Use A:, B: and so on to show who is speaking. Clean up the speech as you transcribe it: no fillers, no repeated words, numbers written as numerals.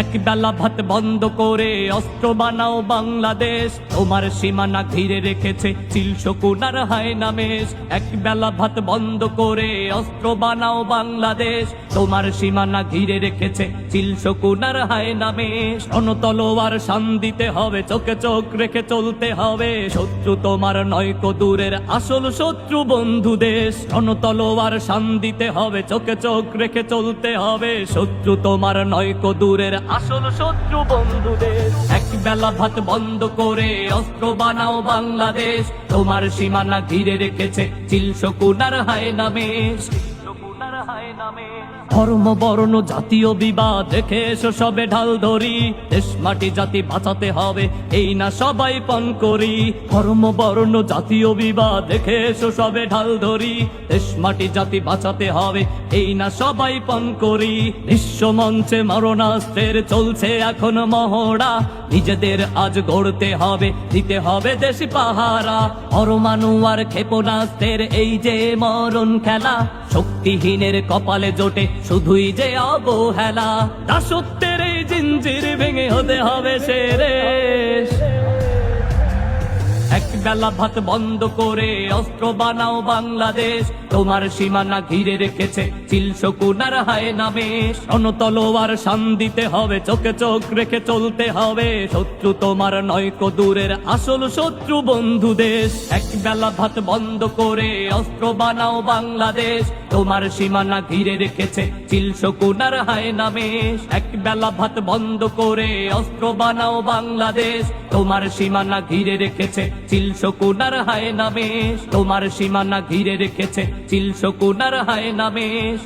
A: এক বেলা ভাত বন্ধ করে অস্ত্র বানাও বাংলাদেশ, তোমার সীমানা ঘিরে রেখেছে চিল শকুন আর হায়নামেশ। এক বেলা ভাত বন্ধ করে অস্ত্র বানাও বাংলাদেশ, তোমার সীমানা ঘিরে রেখেছে চিল শকুন আর হায়নামেশ। রণতলোয়ার শান দিতে হবে, চোখে চোখ রেখে চলতে হবে, শত্রু তোমার নয়কো দূরের আসল শত্রু বন্ধু দেশ। রণতলোয়ার শান দিতে হবে, চোখে চোখ রেখে চলতে হবে, শত্রু তোমার নয়কো দূরের আসল শত্রু বন্ধু দেশ। এক বেলা ভাত বন্ধ করে অস্ত্র বানাও বাংলাদেশ, তোমার সীমানা ঘিরে রেখেছে চিল শকুন আর হায়নামেশ। ধর্ম বর্ণ জাতীয় বিবাদ দেখে এসো সবে ঢাল ধরি, দেশ মাটি জাতি বাঁচাতে হবে এই না সবাই পণ করি। ধর্ম বর্ণ জাতীয় বিবাদ দেখে এসো সবে ঢাল ধরি, দেশ মাটি জাতি বাঁচাতে হবে এই না সবাই পণ করি। বিশ্ব মঞ্চে মারণাস্ত্রের চলছে এখন মহড়া, নিজেদের আজ গড়তে হবে, দিতে হবে দেশ পাহারা। পরমাণু আর ক্ষেপণাস্ত্রের এই যে মরণ খেলা, শক্তিহীনের কপালে জোটে শুধুই যে অবহেলা। দাসত্বের এই জিঞ্জির ভেঙে হতে হবে শেষ। এক বেলা ভাত বন্ধ করে অস্ত্র বানাও বাংলাদেশ, তোমার সীমানা ঘিরে রেখেছে চিল শকুন আর হায়নামেশ। রণতলোয়ার শান দিতে হবে, চোখে চোখ রেখে চলতে হবে, শত্রু তোমার নয়কো দূরের আসল শত্রু বন্ধু দেশ। এক বেলা ভাত বন্ধ করে অস্ত্র বানাও বাংলাদেশ, তোমার সীমানা ঘিরে রেখেছে চিল শকুন আর হায়নামেশ। এক বেলা ভাত বন্ধ করে অস্ত্র বানাও বাংলাদেশ, তোমার সীমানা ঘিরে রেখেছে চিল শকুন আর হায়নামেশ। তোমার সীমানা ঘিরে রেখেছে চিল শকুন আর হায়নামেশ।